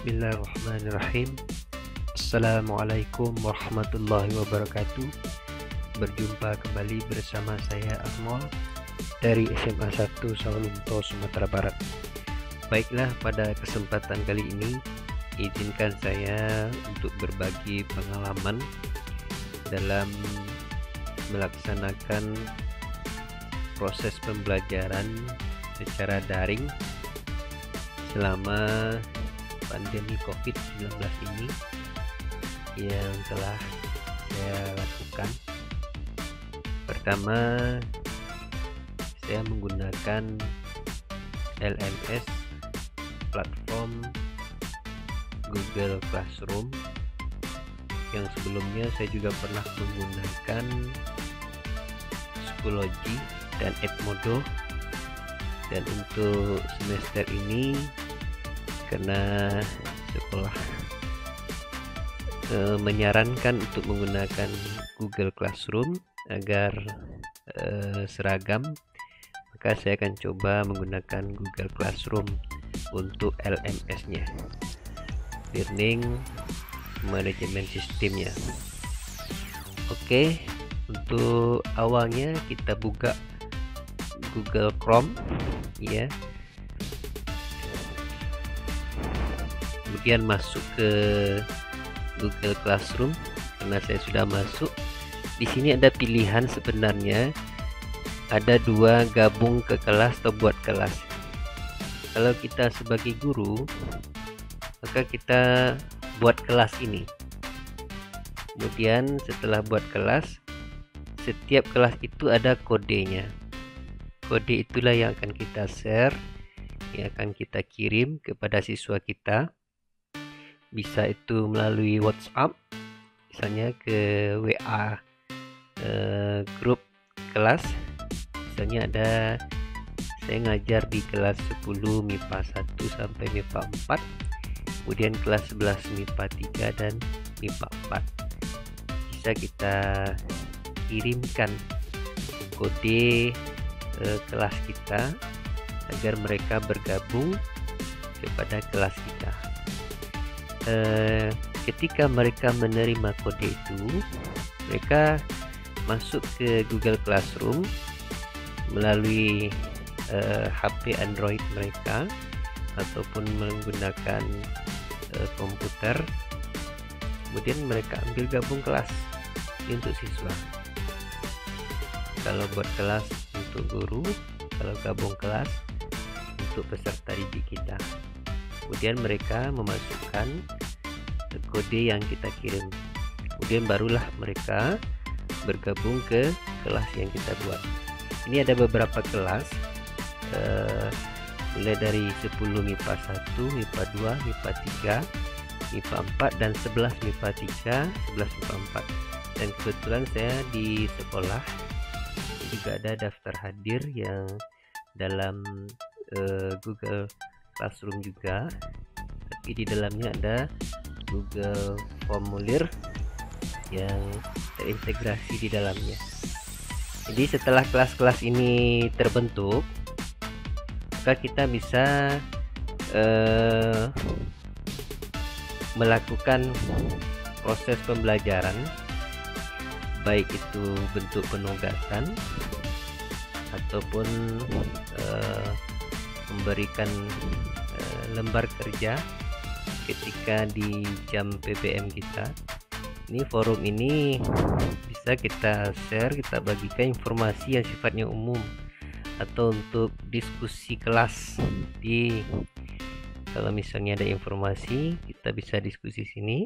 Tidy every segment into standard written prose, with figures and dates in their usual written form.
Bismillahirrahmanirrahim. Assalamualaikum warahmatullahi wabarakatuh. Berjumpa kembali bersama saya Akmal dari SMA 1 Sawalunto, Sumatera Barat. Baiklah, pada kesempatan kali ini izinkan saya untuk berbagi pengalaman dalam melaksanakan proses pembelajaran secara daring selama pandemi COVID-19 ini yang telah saya lakukan. Pertama, saya menggunakan LMS platform Google Classroom, yang sebelumnya saya juga pernah menggunakan Schoology dan Edmodo. Dan untuk semester ini, karena sekolah menyarankan untuk menggunakan Google Classroom agar seragam, maka saya akan coba menggunakan Google Classroom untuk LMS-nya, Learning Management System-nya. Oke, untuk awalnya kita buka Google Chrome, ya. Kemudian masuk ke Google Classroom. Karena saya sudah masuk, di sini ada pilihan sebenarnya, ada dua, gabung ke kelas atau buat kelas. Kalau kita sebagai guru, maka kita buat kelas ini. Kemudian setelah buat kelas, setiap kelas itu ada kodenya. Kode itulah yang akan kita share, yang akan kita kirim kepada siswa kita. Bisa itu melalui WhatsApp, misalnya ke WA grup kelas. Misalnya ada, saya ngajar di kelas 10 MIPA 1 sampai MIPA 4, kemudian kelas 11 MIPA 3 dan MIPA 4. Bisa kita kirimkan kode kelas kita agar mereka bergabung kepada kelas kita. Ketika mereka menerima kode itu, mereka masuk ke Google Classroom melalui HP Android mereka ataupun menggunakan komputer. Kemudian mereka ambil gabung kelas untuk siswa. Kalau buat kelas untuk guru, kalau gabung kelas untuk peserta didik kita. Kemudian mereka memasukkan kode yang kita kirim. Kemudian barulah mereka bergabung ke kelas yang kita buat. Ini ada beberapa kelas, mulai dari 10 MIPA 1, MIPA 2, MIPA 3, MIPA 4, dan 11 MIPA 3, 11 MIPA 4. Dan kebetulan saya di sekolah juga ada daftar hadir yang dalam Google Classroom juga, tapi di dalamnya ada Google Formulir yang terintegrasi di dalamnya. Jadi setelah kelas-kelas ini terbentuk, maka kita bisa melakukan proses pembelajaran, baik itu bentuk penugasan ataupun memberikan lembar kerja ketika di jam PBM kita. Ini forum ini bisa kita share, kita bagikan informasi yang sifatnya umum atau untuk diskusi kelas. Kalau misalnya ada informasi, kita bisa diskusi sini.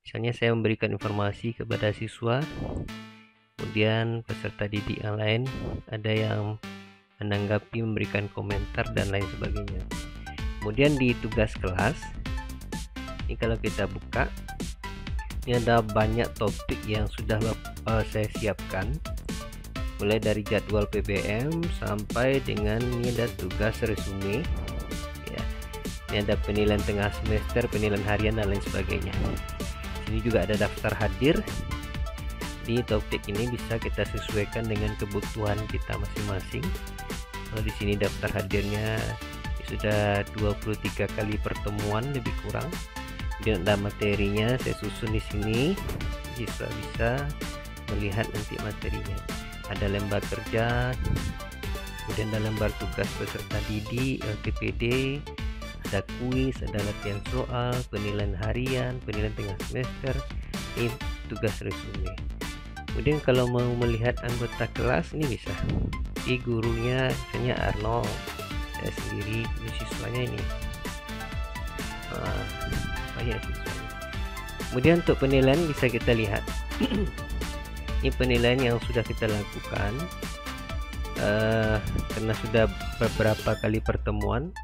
Misalnya saya memberikan informasi kepada siswa, kemudian peserta didik yang lain ada yang menanggapi, memberikan komentar dan lain sebagainya. Kemudian di tugas kelas, ini kalau kita buka, ini ada banyak topik yang sudah saya siapkan, mulai dari jadwal PBM sampai dengan ini ada tugas resume, ya. Ini ada penilaian tengah semester, penilaian harian dan lain sebagainya. Ini juga ada daftar hadir. Di topik ini bisa kita sesuaikan dengan kebutuhan kita masing-masing. Kalau di sini daftar hadirnya sudah 23 kali pertemuan lebih kurang. Kemudian ada materinya, saya susun di sini. Siswa bisa melihat nanti materinya. Ada lembar kerja, kemudian ada lembar tugas peserta didik, LTPD, ada kuis, ada latihan soal, penilaian harian, penilaian tengah semester, ini tugas resume. Kemudian kalau mau melihat anggota kelas ini bisa. Ini gurunya misalnya Arnold, saya sendiri, ini siswanya ini. Banyak siswanya. Kemudian untuk penilaian bisa kita lihat. Ini penilaian yang sudah kita lakukan. Karena sudah beberapa kali pertemuan,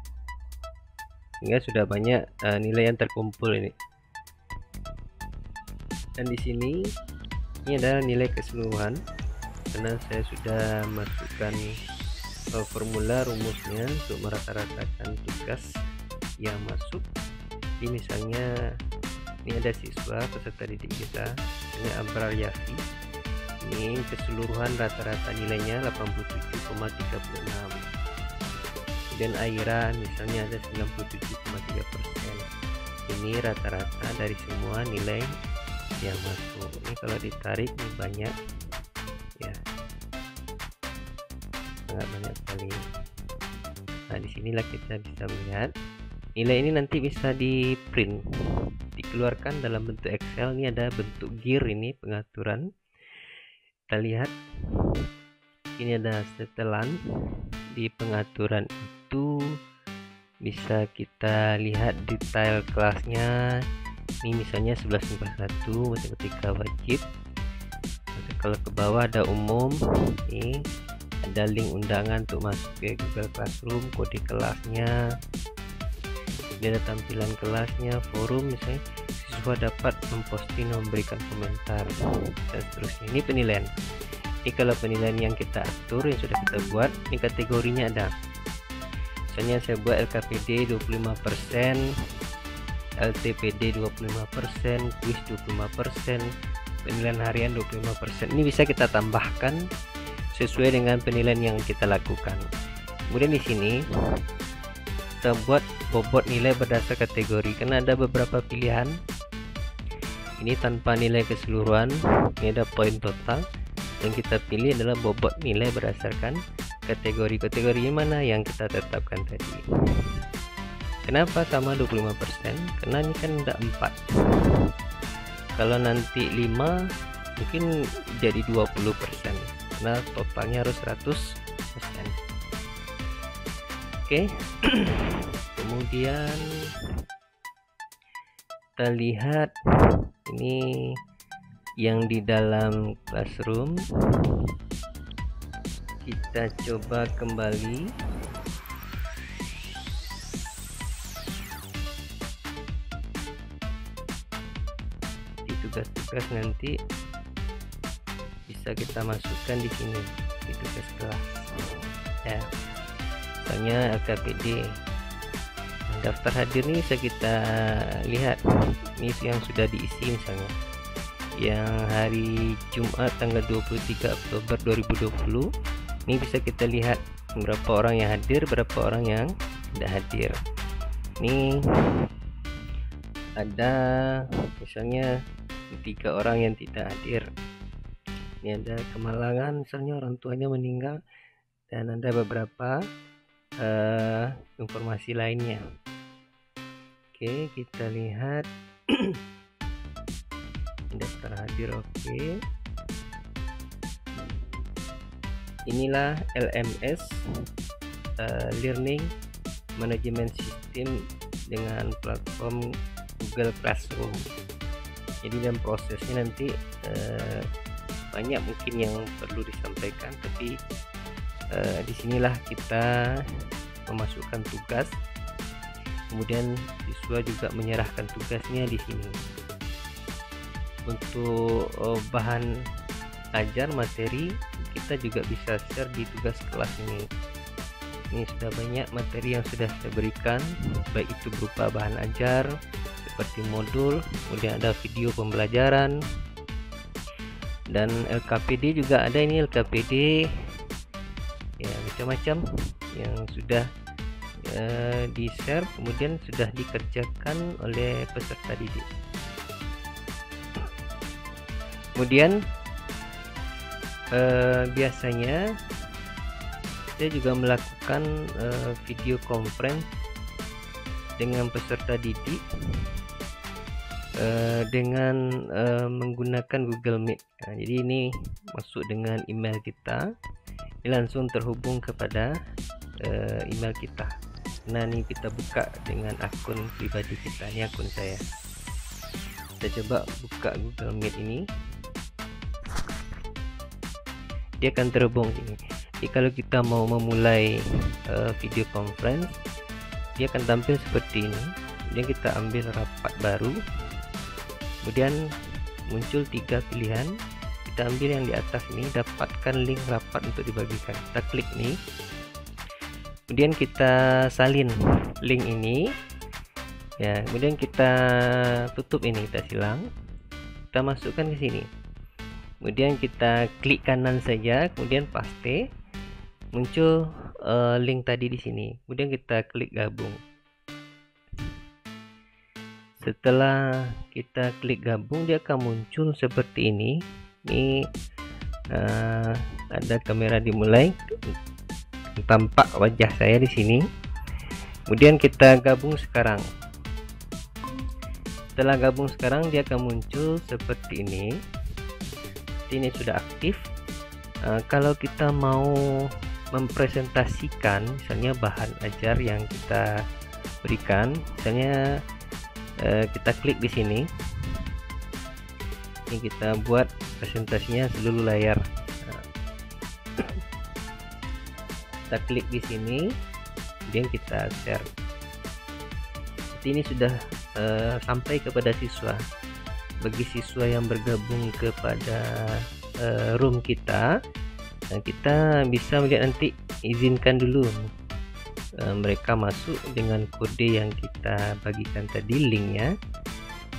sehingga sudah banyak nilai yang terkumpul ini. Dan di sini ini adalah nilai keseluruhan, karena saya sudah masukkan formula rumusnya untuk merata-ratakan tugas yang masuk. Ini misalnya ini ada siswa peserta didik kita, ini Abrar Yafi. Ini keseluruhan rata-rata nilainya 87,36. Dan Aira misalnya ada 97,3%. Ini rata-rata dari semua nilai yang masuk. Ini kalau ditarik ini banyak ya, sangat banyak sekali. Nah, disinilah kita bisa melihat nilai ini. Nanti bisa di print, dikeluarkan dalam bentuk Excel. Ini ada bentuk gear, ini pengaturan. Kita lihat ini ada setelan. Di pengaturan itu bisa kita lihat detail kelasnya. Ini misalnya 1141 matematika wajib. Kalau ke bawah ada umum, ini ada link undangan untuk masuk ke Google Classroom, kode kelasnya, kemudian ada tampilan kelasnya, forum misalnya siswa dapat memposting, memberikan komentar, dan seterusnya. Ini penilaian. Ini kalau penilaian yang kita atur, yang sudah kita buat, ini kategorinya ada. Misalnya saya buat LKPD 25%, LTPD 25%, kuis 25%, penilaian harian 25%. Ini bisa kita tambahkan sesuai dengan penilaian yang kita lakukan. Kemudian di sini kita buat bobot nilai berdasar kategori, karena ada beberapa pilihan. Ini tanpa nilai keseluruhan, ini ada poin total. Yang kita pilih adalah bobot nilai berdasarkan kategori. Kategori mana yang kita tetapkan tadi. Kenapa sama 25%? Karena ini kan ada 4. Kalau nanti 5 mungkin jadi 20%, karena totalnya harus 100%. Oke. Kemudian kita lihat ini yang di dalam Classroom. Kita coba kembali. Di tugas-tugas nanti bisa kita masukkan di sini, di tugas kelas ya. Misalnya LKPD, daftar hadir ini bisa kita lihat. Ini yang sudah diisi, misalnya yang hari Jumat tanggal 23 Oktober 2020. Ini bisa kita lihat berapa orang yang hadir, berapa orang yang tidak hadir. Ini ada misalnya 3 orang yang tidak hadir. Ini ada kemalangan, misalnya orang tuanya meninggal, dan ada beberapa informasi lainnya. Oke, kita lihat. Daftar hadir, oke. Inilah LMS, Learning Management System dengan platform Google Classroom. Jadi dalam prosesnya nanti banyak mungkin yang perlu disampaikan, tapi disinilah kita memasukkan tugas, kemudian siswa juga menyerahkan tugasnya di sini. Untuk bahan ajar materi kita juga bisa share di tugas kelas ini. Ini sudah banyak materi yang sudah saya berikan, baik itu berupa bahan ajar seperti modul, kemudian ada video pembelajaran, dan LKPD juga ada. Ini LKPD ya, macam-macam yang sudah di share, kemudian sudah dikerjakan oleh peserta didik. Kemudian biasanya saya juga melakukan video conference dengan peserta didik dengan menggunakan Google Meet. Nah, jadi ini masuk dengan email kita, ini langsung terhubung kepada email kita. Nah, ini kita buka dengan akun pribadi kita, ini akun saya. Kita coba buka Google Meet ini, dia akan terhubung ini. Jadi kalau kita mau memulai video conference, dia akan tampil seperti ini. Kemudian kita ambil rapat baru, kemudian muncul 3 pilihan. Kita ambil yang di atas ini, dapatkan link rapat untuk dibagikan. Kita klik nih, kemudian kita salin link ini ya, kemudian kita tutup ini, kita silang, kita masukkan ke sini, kemudian kita klik kanan saja, kemudian paste, muncul link tadi di sini, kemudian kita klik gabung. Setelah kita klik gabung, dia akan muncul seperti ini. Ini ada kamera dimulai, tampak wajah saya di sini. Kemudian kita gabung sekarang. Setelah gabung sekarang, dia akan muncul seperti ini. Ini sudah aktif. Kalau kita mau mempresentasikan misalnya bahan ajar yang kita berikan, misalnya kita klik di sini. Ini kita buat presentasinya seluruh layar. Kita klik di sini, kemudian kita share. Jadi ini sudah sampai kepada siswa. Bagi siswa yang bergabung kepada room kita, kita bisa melihat nanti, izinkan dulu mereka masuk dengan kode yang kita bagikan tadi, linknya.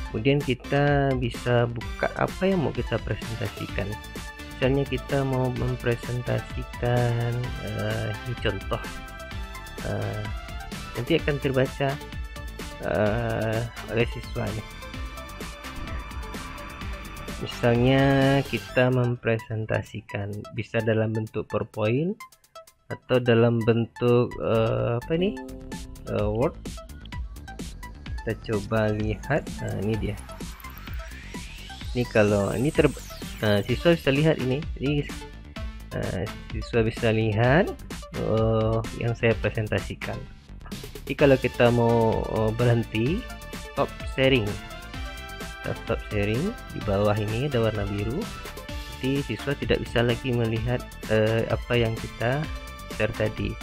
Kemudian kita bisa buka apa yang mau kita presentasikan. Misalnya kita mau mempresentasikan ini contoh, nanti akan terbaca oleh siswanya. Misalnya kita mempresentasikan, bisa dalam bentuk PowerPoint atau dalam bentuk Word. Kita coba lihat. Nah, ini dia. Ini kalau ini siswa bisa lihat ini. Jadi siswa bisa lihat yang saya presentasikan. Jadi kalau kita mau berhenti, stop sharing. Kita stop sharing, di bawah ini ada warna biru. Jadi siswa tidak bisa lagi melihat apa yang kita share tadi.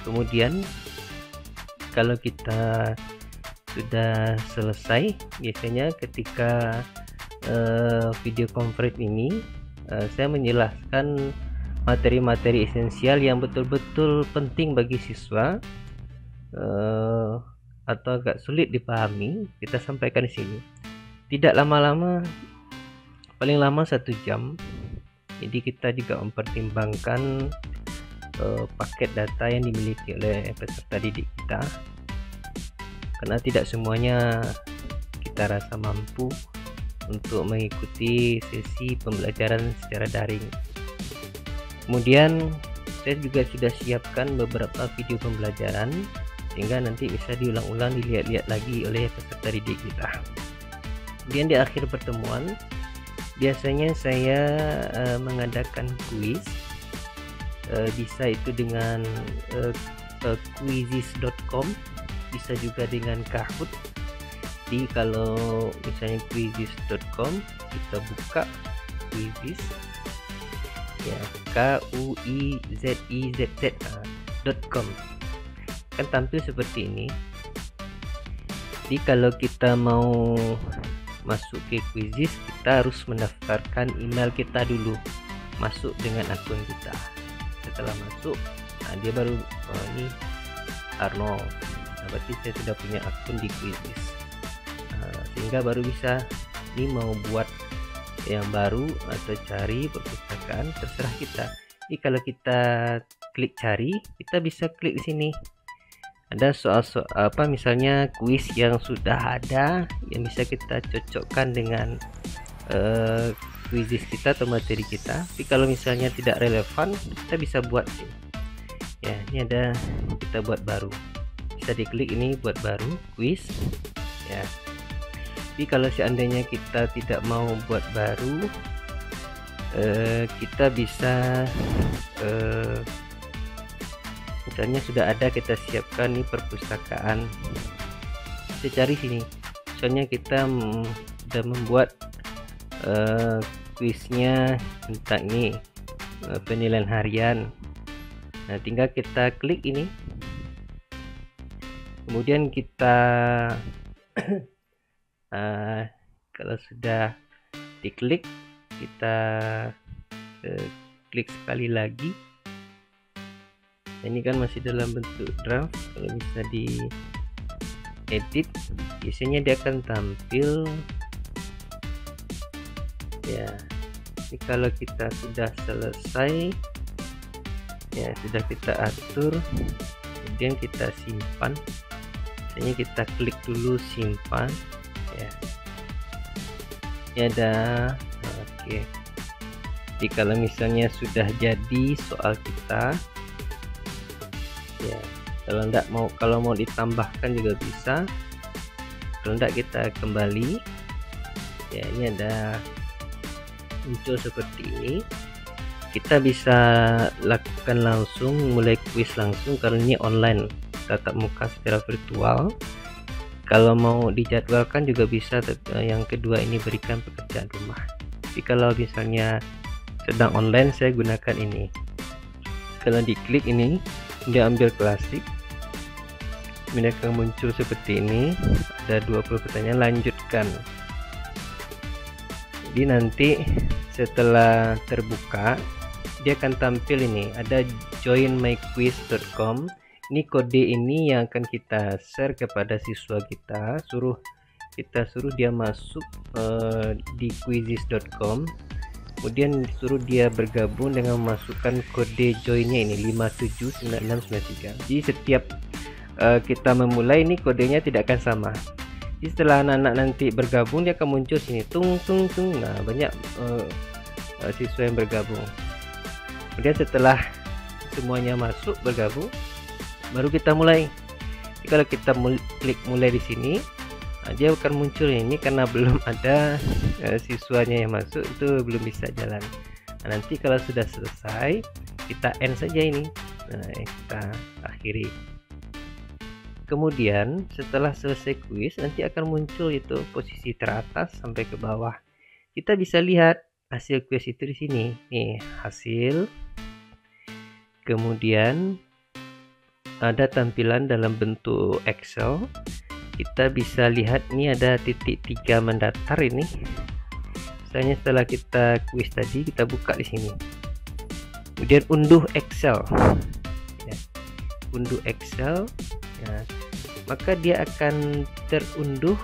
Kemudian kalau kita sudah selesai, biasanya ketika video conference ini saya menjelaskan materi-materi esensial yang betul-betul penting bagi siswa atau agak sulit dipahami, kita sampaikan di sini. Tidak lama-lama, paling lama 1 jam. Jadi kita juga mempertimbangkan paket data yang dimiliki oleh peserta didik kita, karena tidak semuanya kita rasa mampu untuk mengikuti sesi pembelajaran secara daring. Kemudian saya juga sudah siapkan beberapa video pembelajaran sehingga nanti bisa diulang-ulang, dilihat-lihat lagi oleh peserta didik kita. Kemudian di akhir pertemuan biasanya saya mengadakan kuis. Bisa itu dengan quizizz.com, bisa juga dengan Kahoot. Jadi kalau misalnya quizizz.com, kita buka Quizizz ya, quizizz.com, kan tampil seperti ini. Jadi kalau kita mau masuk ke Quizizz, kita harus mendaftarkan email kita dulu, masuk dengan akun kita. Setelah masuk, nah dia baru ini Arnold, nah, berarti saya sudah punya akun di Quizizz, sehingga baru bisa ini mau buat yang baru atau cari perpustakaan, terserah kita. Jadi kalau kita klik cari, kita bisa klik di sini. Ada soal-soal misalnya kuis yang sudah ada yang bisa kita cocokkan dengan kuisis kita atau materi kita. Tapi kalau misalnya tidak relevan, kita bisa buat sini. Ya, ini ada, kita buat baru. Bisa diklik ini buat baru kuis. Ya. Tapi kalau seandainya kita tidak mau buat baru, kita bisa misalnya sudah ada kita siapkan nih perpustakaan, kita cari sini. Misalnya kita sudah membuat kuisnya tentang ini penilaian harian. Nah, tinggal kita klik ini, kemudian kita kalau sudah diklik, kita klik sekali lagi. Ini kan masih dalam bentuk draft. Kalau bisa di edit, biasanya dia akan tampil ya. Ini kalau kita sudah selesai ya, sudah kita atur, kemudian kita simpan. Biasanya kita klik dulu simpan ya. Ini ada, oke. Jadi kalau misalnya sudah jadi soal kita ya, kalau mau ditambahkan juga bisa. Kalau enggak, kita kembali ya. Ini ada muncul seperti ini. Kita bisa lakukan langsung, mulai kuis langsung karena ini online, tatap muka secara virtual. Kalau mau dijadwalkan juga bisa. Yang kedua ini berikan pekerjaan rumah. Tapi kalau misalnya sedang online, saya gunakan ini. Kalau diklik ini, dia ambil klasik, ini akan muncul seperti ini. Ada 20 pertanyaan, lanjutkan. Jadi nanti setelah terbuka, dia akan tampil ini, ada joinmyquiz.com. Ini kode ini yang akan kita share kepada siswa kita, kita suruh dia masuk di quizzes.com. Kemudian suruh dia bergabung dengan memasukkan kode joinnya ini 579693. Jadi setiap kita memulai, ini kodenya tidak akan sama. Jadi setelah anak-anak nanti bergabung, dia akan muncul sini tung tung tung. Nah, banyak siswa yang bergabung. Kemudian setelah semuanya masuk bergabung, baru kita mulai. Jadi kalau kita klik mulai di sini, dia akan muncul ini. Karena belum ada siswanya yang masuk, itu belum bisa jalan. Nah, nanti kalau sudah selesai, kita end saja ini. Nah, kita akhiri. Kemudian setelah selesai kuis, nanti akan muncul itu posisi teratas sampai ke bawah. Kita bisa lihat hasil kuis itu di sini. Nih hasil. Kemudian ada tampilan dalam bentuk Excel. Kita bisa lihat ini ada titik 3 mendatar ini. Misalnya setelah kita kuis tadi, kita buka di sini. Kemudian unduh Excel. Ya. Unduh Excel. Ya. Maka dia akan terunduh,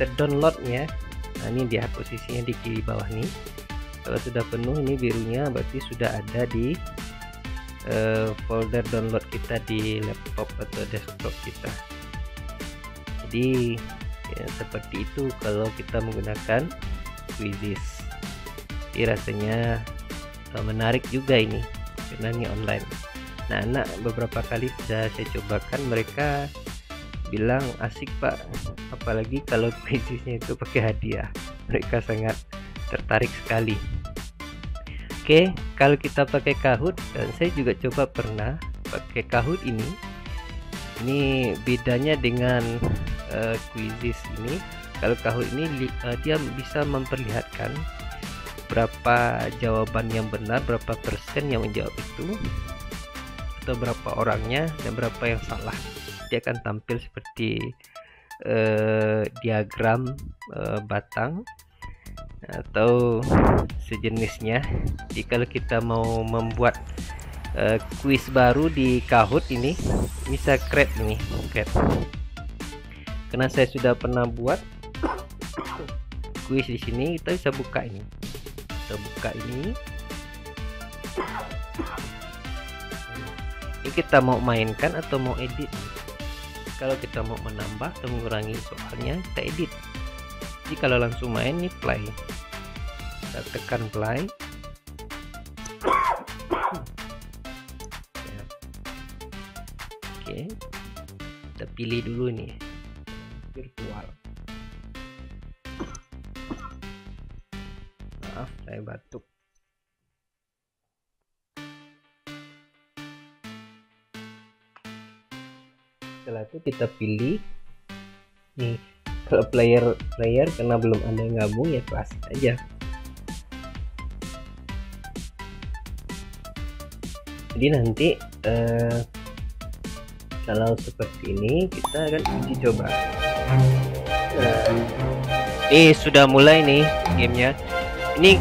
terdownloadnya. Nah, ini dia posisinya di kiri bawah nih. Kalau sudah penuh ini birunya, berarti sudah ada di folder download kita di laptop atau desktop kita. Jadi ya, seperti itu kalau kita menggunakan Quizzes. Jadi rasanya menarik juga ini karena ini online. Nah, anak beberapa kali sudah saya cobakan, mereka bilang asik pak, apalagi kalau Quizzesnya itu pakai hadiah. Mereka sangat tertarik sekali. Oke, kalau kita pakai Kahoot, dan saya juga coba pernah pakai Kahoot ini bedanya dengan Quizzes ini. Kalau Kahoot ini dia bisa memperlihatkan berapa jawaban yang benar, berapa persen yang menjawab itu, atau berapa orangnya, dan berapa yang salah. Dia akan tampil seperti diagram batang atau sejenisnya. Jadi kalau kita mau membuat kuis baru di Kahoot ini, bisa create ini, create. Karena saya sudah pernah buat kuis di sini, kita bisa buka ini. Kita buka ini. Ini kita mau mainkan atau mau edit. Kalau kita mau menambah atau mengurangi soalnya kita edit. Jadi kalau langsung main nih play, kita tekan play. Ya. Oke, kita pilih dulu nih virtual. Maaf, saya batuk. Setelah itu kita pilih nih, kalau player karena belum ada yang gabung ya klasik aja. Jadi nanti kalau seperti ini kita akan uji coba. Ini sudah mulai nih gamenya. Ini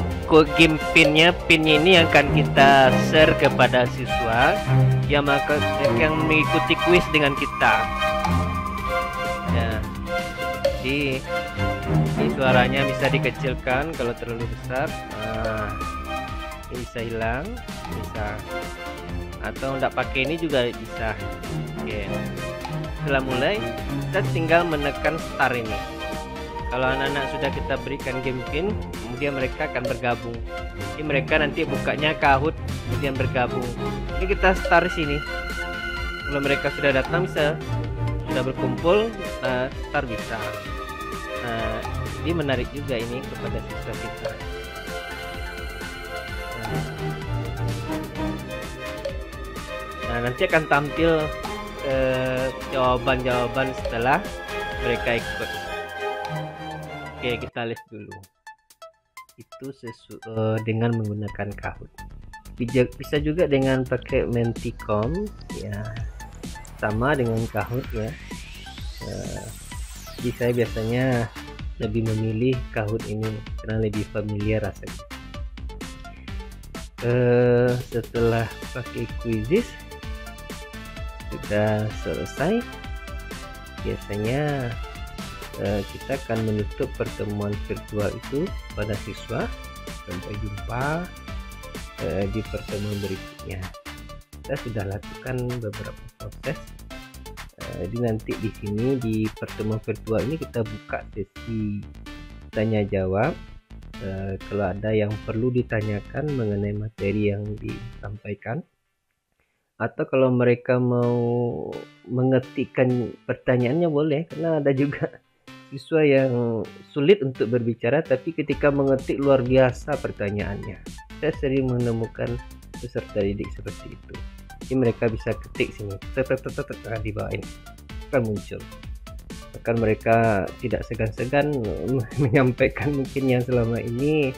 game pinnya ini yang akan kita share kepada siswa yang mengikuti kuis dengan kita. Ya, jadi ini suaranya bisa dikecilkan kalau terlalu besar. Nah, ini bisa hilang, bisa, atau enggak pakai ini juga bisa. Oke, setelah mulai kita tinggal menekan start ini. Kalau anak-anak sudah kita berikan game pin, kemudian mereka akan bergabung. Jadi mereka nanti bukanya Kahoot, kemudian bergabung. Ini kita start sini. Kalau mereka sudah datang bisa, sudah berkumpul, start bisa. Jadi menarik juga ini kepada siswa kita. Nah, nanti akan tampil jawaban-jawaban setelah mereka ikut. Oke, kita lihat dulu. Itu dengan menggunakan Kahoot. Bisa juga dengan pakai Mentikom, ya, sama dengan Kahoot ya. Jadi saya biasanya lebih memilih Kahoot ini karena lebih familiar rasanya. Setelah pakai Quizizz sudah selesai, biasanya kita akan menutup pertemuan virtual itu pada siswa. Sampai jumpa di pertemuan berikutnya. Kita sudah lakukan beberapa proses. Jadi nanti di sini di pertemuan virtual ini kita buka sesi tanya jawab. Kalau ada yang perlu ditanyakan mengenai materi yang disampaikan, atau kalau mereka mau mengetikkan pertanyaannya boleh, karena ada juga siswa yang sulit untuk berbicara tapi ketika mengetik luar biasa pertanyaannya. Saya sering menemukan peserta didik seperti itu. Jadi mereka bisa ketik sini, di bawah ini akan muncul. Bahkan mereka tidak segan-segan menyampaikan mungkin yang selama ini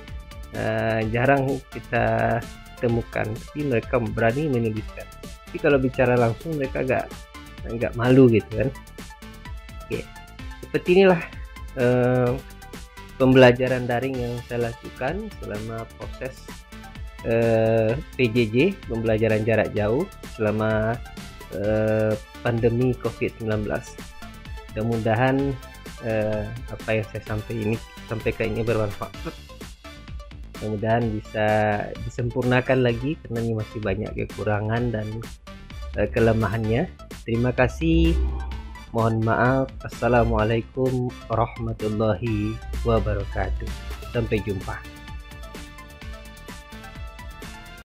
jarang kita temukan, tapi mereka berani menuliskan. Tapi kalau bicara langsung mereka agak malu gitu kan. Oke. Seperti inilah pembelajaran daring yang saya lakukan selama proses PJJ, pembelajaran jarak jauh selama pandemi COVID-19. Mudah-mudahan apa yang saya sampaikan ini bermanfaat. Mudah-mudahan bisa disempurnakan lagi karena ini masih banyak kekurangan dan kelemahannya. Terima kasih. Mohon maaf. Assalamualaikum warahmatullahi wabarakatuh. Sampai jumpa.